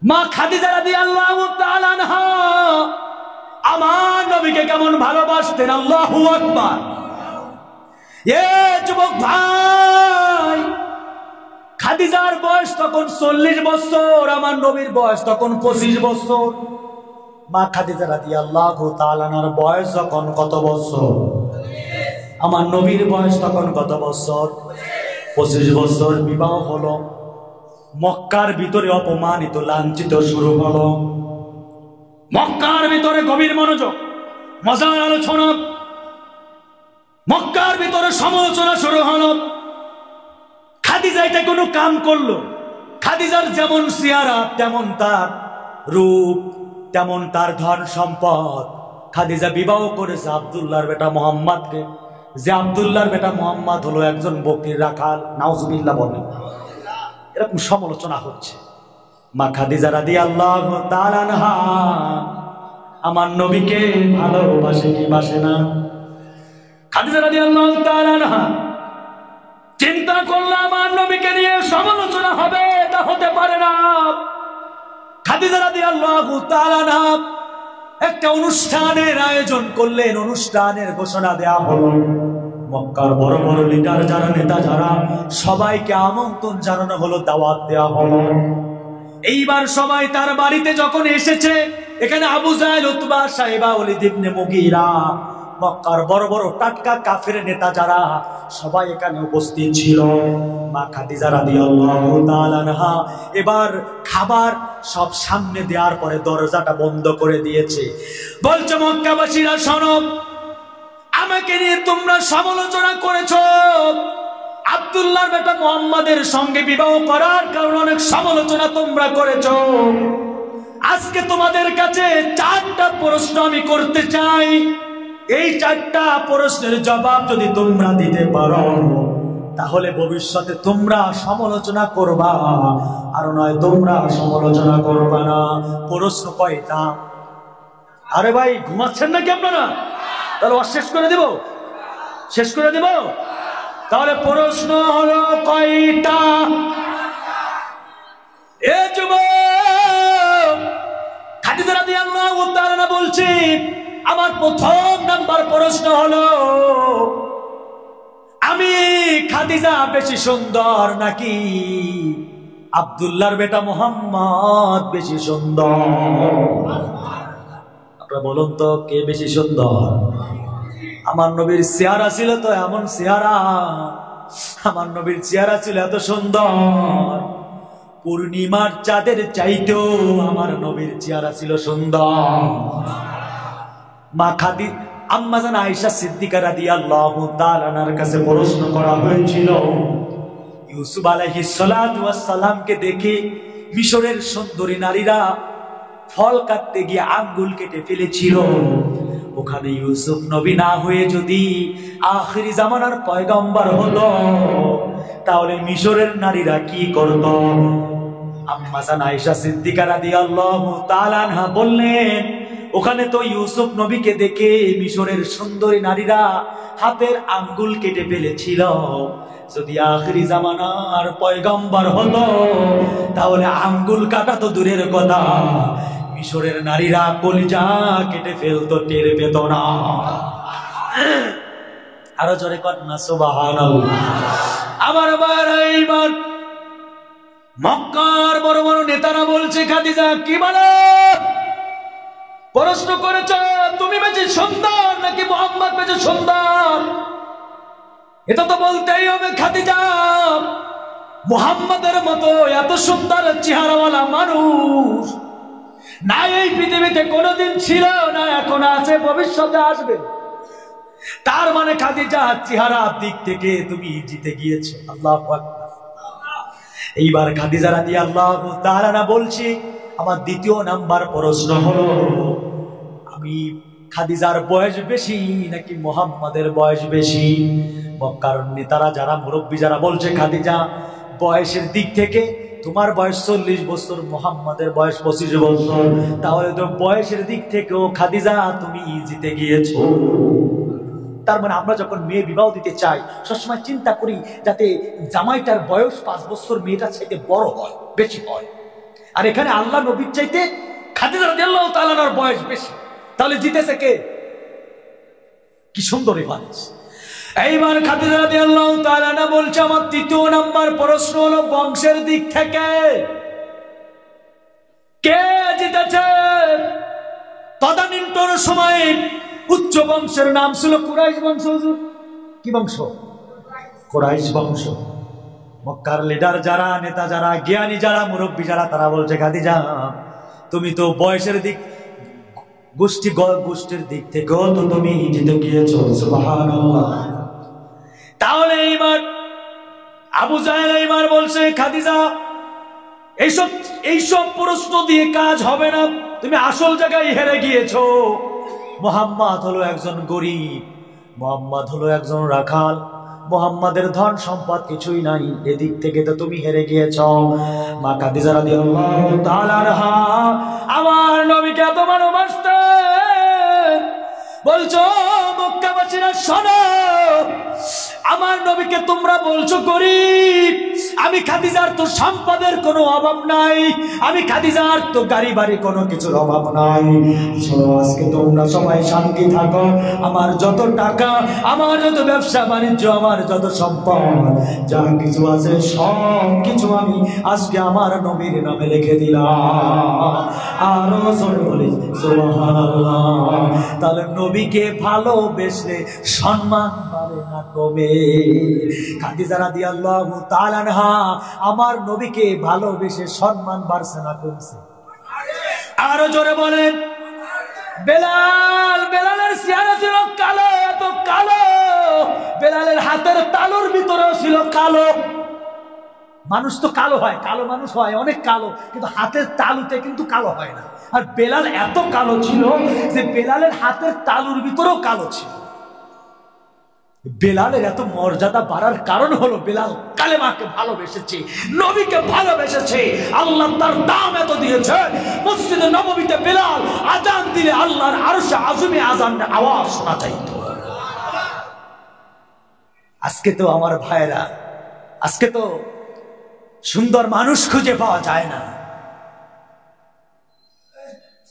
মা খাদিজা রাদিয়াল্লাহু তাআলা আনহা আমার নবীকে কেমন ভালোবাসতেন, আল্লাহু আকবার। এ যুবক ভাই, খাদিজার বয়স তখন 40 বছর, আমার নবীর বয়স তখন 25 বছর। মা খাদিজা রাদিয়াল্লাহু তাআলা আনহার বয়স তখন কত বছর? আমার নবীর বয়স তখন কত বছর? 25 বছর। বিবাহ হলো, মক্কার ভিতরে অপমানিত লাঞ্ছিত শুরু হলো। মক্কার ভিতরে গভীর মনোযোগ, মজার আলোচনা, মক্কার ভিতরে সমালোচনা শুরু হলো। খাদিজা এটা কোনো কাম করলো? খাদিজার যেমন চেহারা, তেমন তার রূপ, তেমন তার ধন সম্পদ। খাদিজা বিবাহ করেছে আব্দুল্লাহর বেটা মুহাম্মদকে, যে আব্দুল্লাহর বেটা মুহাম্মদ হলো একজন বকরির রাখাল। নাউজুবিল্লাহ বলেন। এরকম সমালোচনা হচ্ছে। মা খাদিজা রাদিয়াল্লাহু তাআলা আনহা আমার নবীকে ভালোবাসে কি বাসে না? খাদিজা রাদিয়াল্লাহু তাআলা আনহা চিন্তা করলো আমার নবীকে নিয়ে সমালোচনা হবে, তা হতে পারে না। খাদিজা রাদিয়াল্লাহু তাআলা আনহা একটা অনুষ্ঠানের আয়োজন করলেন। অনুষ্ঠানের ঘোষণা দেয়া হলো, মক্কার বড় বড় লিডার যারা, নেতা যারা, সবাইকে আমন্ত্রণ জানানো হলো, দাওয়াত দেওয়া হলো। এইবার সবাই তার বাড়িতে যখন এসেছে, এখানে আবু জাহেল, উতবা, সাইবা, ওয়ালিদ ইবনে মুগীরা, মক্কার বড় বড় টাটকা কাফের নেতা যারা, সবাই এখানে উপস্থিত ছিল। মা খাদিজা রাদিয়াল্লাহু তাআলা আনহা এবার খাবার সব সামনে দেওয়ার পরে দরজাটা বন্ধ করে দিয়েছে। বলছে, মক্কাবাসীরা শোনো, আমাকে নিয়ে তোমরা সমালোচনা করেছো, আব্দুল্লাহর বেটা মুহাম্মাদের সঙ্গে বিবাহ করার কারণে অনেক সমালোচনা তোমরা করেছো। আজকে তোমাদের কাছে 4টা প্রশ্ন আমি করতে চাই। এই 4টা প্রশ্নের জবাব যদি তোমরা দিতে পারো, তাহলে ভবিষ্যতে তোমরা সমালোচনা করবা, আর নয় তোমরা সমালোচনা করবা না। প্রশ্ন কয়টা? আরে ভাই, ঘুমাচ্ছেন নাকি আপনারা? তাহলে শেষ করে দিব, শেষ করে দিব। তাহলে প্রশ্ন হলো কয়টা? এ যুবক, খাদিজা রাদিয়াল্লাহু তাআলা বলছি, আমার প্রথম নাম্বার প্রশ্ন হলো, আমি খাদিজা বেশি সুন্দর নাকি আব্দুল্লাহর বেটা মুহাম্মদ বেশি সুন্দর? আপনারা বলুন তো, কে বেশি সুন্দর? আমার নবীর চেহারা ছিল তো এমন চেহারা, আমার নবীর চেহারা ছিল এত সুন্দর, পূর্ণিমার চাঁদের চাইতেও আমার নবীর চেহারা ছিল সুন্দর। মা খাদিজা, আম্মা জান আয়েশা সিদ্দিকা রাদিয়াল্লাহু তাআলা আনহার কাছে প্রশ্ন করা হয়েছিল, ইউসুফ আলাইহিস সালাতু ওয়াস সালামকে দেখে মিশরের সুন্দরী নারীরা ফল কাটতে গিয়ে আঙ্গুল কেটে ফেলেছিল। ওখানে ইউসুফ নবী না হয়ে যদি আখিরি জামানার পয়গম্বর হলো, তাহলে মিশরের নারীরা কি করত? আম্মা জান আয়েশা সিদ্দিকা রাদিয়াল্লাহু তাআলা আনহা বললেন, ওখানে তো ইউসুফ নবীকে দেখে মিশরের সুন্দরী নারীরা হাতের আঙ্গুল কেটে ফেলেছিল। যদি আখিরি জামানার পয়গম্বর হতো, তাহলে আঙ্গুল কাটা তো দূরের কথা, মিশরের নারীরা কলিজা কেটে ফেলতো, টের পেত না। আরো জোরে কর না সুবহানাল্লাহ। আমার এইবার মক্কার বড় বড় নেতারা বলছে, খাদিজা কি বলে? প্রশ্ন করেছ, তুমি বেশি সুন্দর নাকি মুহাম্মদ বেশি সুন্দর? এটা তো বলতেই হবে, খাদিজা মুহাম্মদের মতো এত সুন্দর চেহারাওয়ালা মানুষ না এই পৃথিবীতে কোনোদিন ছিল না, এখন আছে, ভবিষ্যতে আসবে। তার মানে খাদিজা চেহারার দিক থেকে তুমি জিতে গিয়েছো। আল্লাহু আকবার। এইবার খাদিজা রাদিয়াল্লাহু তাআলা বলছি, আমার দ্বিতীয় নাম্বার প্রশ্ন হলো, আমি খাদিজার বয়স বেশি নাকি মুহাম্মাদের বয়স বেশি? মক্কার নেতারা যারা, মুরব্বী যারা বলছে, খাদিজা বয়সের দিক থেকে তোমার বয়স 40 বছর, মুহাম্মাদের বয়স 25 বছর, তাহলে তো বয়সের দিক থেকেও খাদিজা তুমি জিতে গিয়েছো। তার মানে আমরা যখন মেয়ে বিবাহ দিতে চাই, সবসময় চিন্তা করি যাতে জামাইটার বয়স 5 বছর মেয়েটার চাইতে বড় হয়, বেশি হয়। আর এখানে আল্লাহ নবীর চাইতে খাদিজা রাদিয়াল্লাহু তাআলা আনহার বয়স বেশি, তাহলে জিতেছে কে? কি সুন্দর ইবাদত। এইবার খাদিজা রাদিয়াল্লাহু তাআলা আনহা বলছে, আমার তৃতীয় নাম্বার প্রশ্ন হলো বংশের দিক থেকে কে জিতেছে? তদানীন্তন সময়ে উচ্চ বংশের নাম ছিল কুরাইশ বংশ। হুজুর, কি বংশ? কুরাইশ বংশ। মক্কার লিডার যারা, নেতা যারা, জ্ঞানী যারা, মুরব্বী যারা, তারা বলছে খাদিজা তুমি তো বয়সের দিক, গোষ্ঠীর দিক থেকেও তো তুমি জিতে গিয়েছো। সুবহানাল্লাহ। তাহলে এইবার আবু জাহেল এইবার বলছে খাদিজা এইসব প্রশ্ন দিয়ে কাজ হবে না, তুমি আসল জায়গায় হেরে গিয়েছো। মুহাম্মদ হলো একজন গরিব, মুহাম্মদ হলো একজন রাখাল, মুহাম্মাদের ধন সম্পদ কিছুই নাই, এদিক থেকে তো তুমি হেরে গিয়েছ। মা খাদিজা রাদিয়াল্লাহু তাআলা আনহা আমার নবীকে এত ভালোবাসতেন, বলছো মক্কাবাসীরা শোনো, আমার নবীকে তোমরা বলছো গরিব, আমি খাদিজার তো সম্পদের কোনো অভাব নাই, আমি খাদিজার তো গাড়ি বাড়ি কোনো কিছুর অভাব নাই। শোনো, আজকে তোমরা সবাই শান্তি থাকো, আমার যত টাকা, আমার যত ব্যবসা বাণিজ্য, আমার যত সম্পদ যা কিছু আছে সব কিছু আমি আজকে আমার নবীর নামে লিখে দিলাম। আরো জোরে বলি সুবহানাল্লাহ। তাহলে নবীকে ভালোবেসলে সম্মান বাড়ে না কমে? খাদিজা রাদিয়াল্লাহু তাআলা আনহা আমার নবীকে ভালোবেসে সম্মান বাড়ছে না কমছে? আরো জোরে বলেন। বেলালের চেহারা ছিল কালো, এত কালো, বেলালের হাতের তালুর ভিতরেও ছিল কালো। মানুষ তো কালো হয়, কালো মানুষ হয় অনেক কালো, কিন্তু হাতের তালুতে কিন্তু কালো হয় না। আর বেলাল এত কালো ছিল যে বেলালের হাতের তালুর ভিতরেও কালো ছিল। বেলালের এত মর্যাদা বাড়ার কারণ হলো বেলাল কালেমাকে ভালোবেসেছে, নবীকে ভালোবেসেছে, আল্লাহ তার দাম এত দিয়েছে। মসজিদে নববীতে বেলাল আজান দিলে আল্লাহর আরশে আযমে আজানের আওয়াজ শোনা যাইত। আজকে তো আমার ভাইরা, আজকে তো সুন্দর মানুষ খুঁজে পাওয়া যায় না।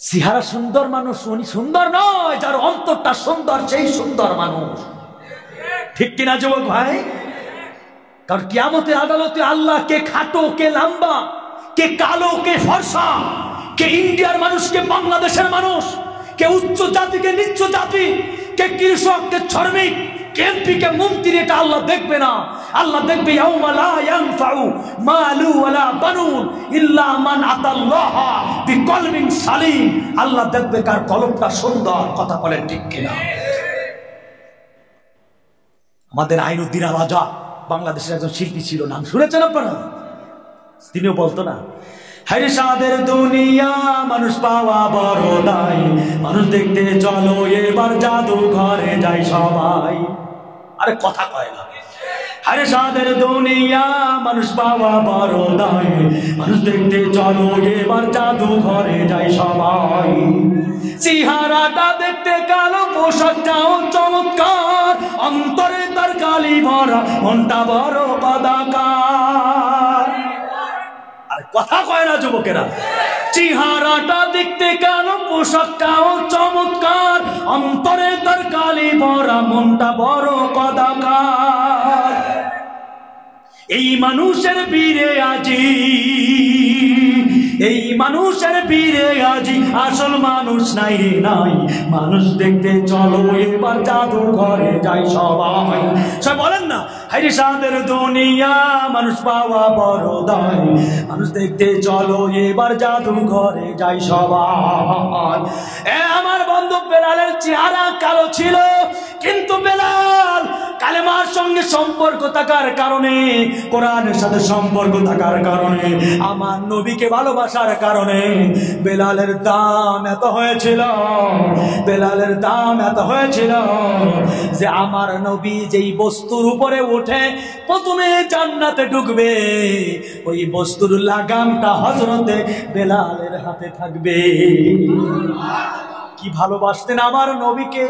চেহারা সুন্দর মানুষ উনি সুন্দর নয়, যার অন্তরটা সুন্দর সেই সুন্দর মানুষ। ঠিক কিনা যুবক ভাই? কারণ কিয়ামতের আদালতে আল্লাহ কে খাটো, কে লম্বা, কে কালো, কে ফর্সা, কে ইন্ডিয়ার মানুষ, কে বাংলাদেশের মানুষ, কে উচ্চ জাতি, কে নিচ্চ জাতি, কে কৃষক, কে শ্রমিক, কে এমপি, কে মন্ত্রী, এটা আল্লাহ দেখবে না। আল্লাহ দেখবে ইয়াউমা লা ইয়ানফাউ মালু ওয়ালা বানুন ইল্লা মান আতাল্লাহা বিকলবিন সালিম। আল্লাহ দেখবে কার কলবটা সুন্দর। কথা বলেন ঠিক কিনা? আমাদের আইনুদ্দিন আল আজাদ বাংলাদেশের একজন শিল্পী ছিল, নাম শুনেছেন আপনারা? তিনিও বলতো না, হায় সাদের দুনিয়া মানুষ পাওয়া বড় দায়, মানুষ দেখতে চলো এবার জাদু ঘরে যাই সবাই। আরে কথা কয় না। হায় সাদের দুনিয়া মানুষ পাওয়া বড় দায়, মানুষ দেখতে চলো এবার জাদু ঘরে যাই সবাই। চেহারাটা দেখতে কালো, পোশাকটাও চমৎকার, অন্তরে তার কালি ভরা, মনটা বড় কাদাকার। আরে কথা কয় না যুবকেরা। চেহারাটা দেখতে কালো, পোশাকটাও চমৎকার, অন্তরে তার কালি ভরা, মনটা বড় কাদাকার। এই মানুষের বীরে আজি, এই মানুষের বীরে আজি আসল মানুষ নাই রে নাই। মানুষ দেখতে চলো এবার জাদু ঘরে যাই সবাই। সব বলেন না, হায় সাদের দুনিয়া মানুষ পাওয়া বড় দায়, মানুষ দেখতে চলো এবার জাদু ঘরে যাই সবাই। আমার বন্ধু বেলালের চেহারা কালো ছিল, কিন্তু বেলাল কালেমার সঙ্গে সম্পর্ক থাকার কারণে, কোরআনের সাথে সম্পর্ক থাকার কারণে, আমার নবীকে ভালোবাসার কারণে বেলালের দাম এত হয়েছিল, বেলালের দাম এত হয়েছিল যে আমার নবী যেই বস্তুর উপরে উঠে প্রথমে জান্নাতে ঢুকবে, ওই বস্তুর লাগামটা হযরতে বেলালের হাতে থাকবে। কি ভালোবাসতেন আমার নবীকে!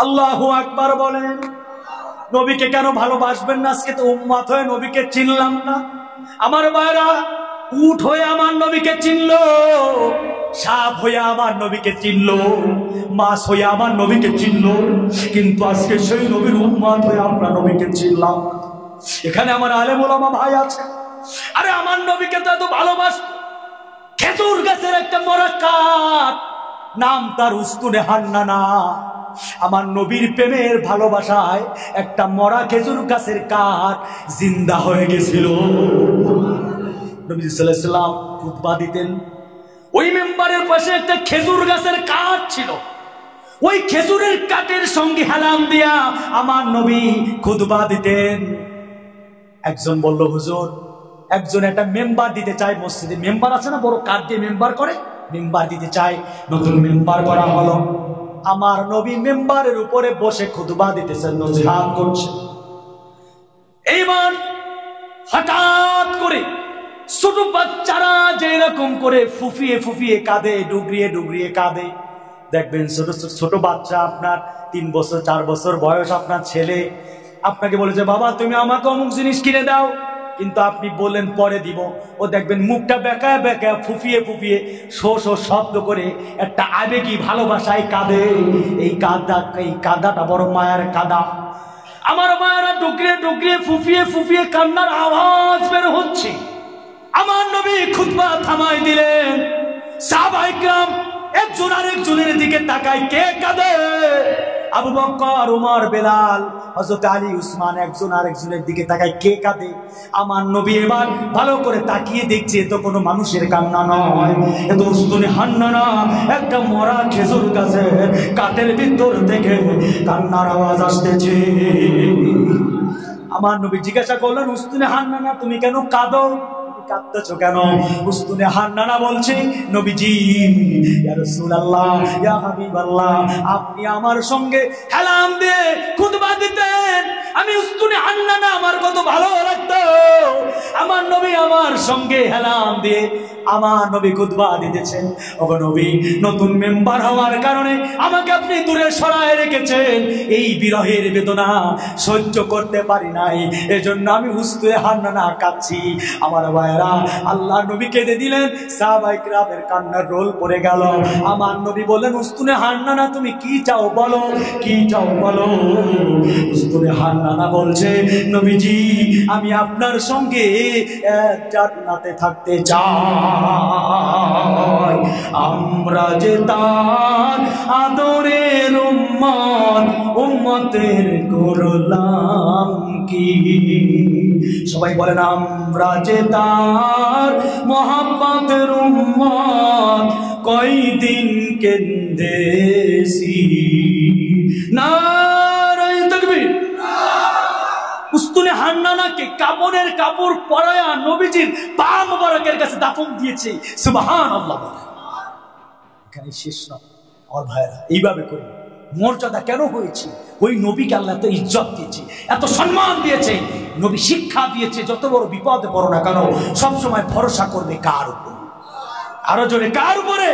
আল্লাহু আকবার বলেন। নবীকে কেন ভালোবাসবেন না? আজকে তো উম্মত হয়ে নবীকে চিনলাম না। আমার ভাইরা, উট হয়ে আমার নবীকে চিনলো, সাপ হয়ে আমার নবীকে চিনলো, মাছ হয়ে আমার নবীকে চিনলো, কিন্তু আজকে সেই নবীর উম্মত হয়ে আমরা নবীকে চিনলাম। এখানে আমার আলেম ওলামা ভাই আছে, আরে আমার নবীকে তো এত ভালোবাসত, খেজুর গাছের একটা মরা কাঠ, নাম তার উস্তুনে হান্নানা। আমার নবীর প্রেমের ভালোবাসায় একটা মরা খেজুর গাছের কাঠ জিন্দা হয়ে গেছিল। নবী সাল্লাল্লাহু আলাইহি ওয়াসাল্লাম খুতবা দিতেন, ওই মেম্বারের পাশে একটা খেজুর গাছের কাঠ ছিল, ওই খেজুরের কাঠের সঙ্গে হেলান দিয়া আমার নবী খুতবা দিতেন। একজন বলল, হুজুর একজন একটা মেম্বার দিতে চায়, মসজিদে মেম্বার আছে না বড় কাঠ দিয়ে মেম্বার করে, মেম্বার দিতে চায়, নতুন মেম্বার করা হলো। আমার নবী মেম্বারের উপরে বসে খুতবা দিতেছেন, নসিহত করছে। এইবার হঠাৎ করে ছোট বাচ্চারা যেরকম করে ফুফিয়ে ফুফিয়ে কাঁদে, ডুগরিয়ে ডুগরিয়ে কাঁদে, দেখবেন ছোট ছোট বাচ্চা, আপনার 3 বছর 4 বছর বয়স আপনার ছেলে আপনাকে বলে যে বাবা তুমি আমাকে অমুক জিনিস কিনে দাও, কিন্তু আপনি বললেন পরে দিব, ও দেখবেন মুখটা বেঁকায় বেঁকায় ফুফিয়ে ফুফিয়ে শো শো শব্দ করে একটা আবেগী ভালোবাসায় কাঁদে। এই কাঁদাটা বড় মায়ের কাঁদা। আমার মায়েরা ডুকরিয়ে ডুকরিয়ে ফুফিয়ে ফুফিয়ে কান্নার আওয়াজ বের হচ্ছে। আমার নবী খুতবা থামাই দিলেন, সাহাবায়ে কিরাম একজন আরেকজনের দিকে তাকায়, কে কাঁদে? আবু বকর, উমর, বেলাল, হযরত আলী, উসমান একজন আরেকজনের দিকে তাকায়, কে কাঁদে? আমার নবী এবার ভালো করে তাকিয়ে দেখছে, তো কোনো মানুষের কান্না নয়, এ তো উস্তুনে হান্নানা, একটা মরা খেজুর গাছের কাঠের ভিতর থেকে কান্নার আওয়াজ আসতেছে। আমার নবী জিজ্ঞাসা করলেন, উস্তুনে হান্নানা তুমি কেন কাঁদো, কাঁদতেছো কেন? উস্তুনে হান্নানা বলছে, নবীজি ইয়া রাসূলুল্লাহ, ইয়া হাবিবাল্লাহ, আপনি আমার সঙ্গে হেলান দিয়ে খুতবা দিতেন, আমি উস্তুনে হান্নানা আমার কত ভালো লাগতো। আমার নবী আমার সঙ্গে হেলান দিয়ে আমার নবী খুতবা দিতেছেন। ওগো নবী, নতুন মেম্বার হওয়ার কারণে আমাকে আপনি দূরে সরায় রেখেছেন, এই বিরহের বেদনা সহ্য করতে পারি নাই, এজন্য আমি উস্তুনে হান্নানা কাঁদছি। আমার ভাইরা, আল্লাহ নবী কেঁদে দিলেন, সাহাবায়ে কিরামের কান্নার রোল পড়ে গেল। আমার নবী বললেন, উস্তুনে হান্নানা তুমি কি চাও বলো, কি চাও বলো? উস্তুনে হান্নানা বলছে, নবীজি আমি আপনার সঙ্গে জান্নাতে থাকতে চাই। আমরা যে তার আদরের উম্মত, উম্মতের করলাম কি? সবাই বলেন, আমরা যে তার মোহাম্মতের উম্মত, কয়দিন কেন্দেছি। নারায়ে তাকবীর। উস্তুনে হান্নানাকে কাপড়ের কাপড় পরায়া নবীজির পা মোবারকের কাছে দাফন দিয়েছে। সুবহানাল্লাহ। এখানে শেষ না আমার ভাইরা, এইভাবে করে মর্যাদা কেন হয়েছে? ওই নবীকে আল্লাহ এত ইজ্জত দিয়েছে, এত সম্মান দিয়েছে, নবী শিক্ষা দিয়েছে, যত বড় বিপদে পড়ো না কেন সবসময় ভরসা করবে কার উপর? আরো জোরে, কার উপরে?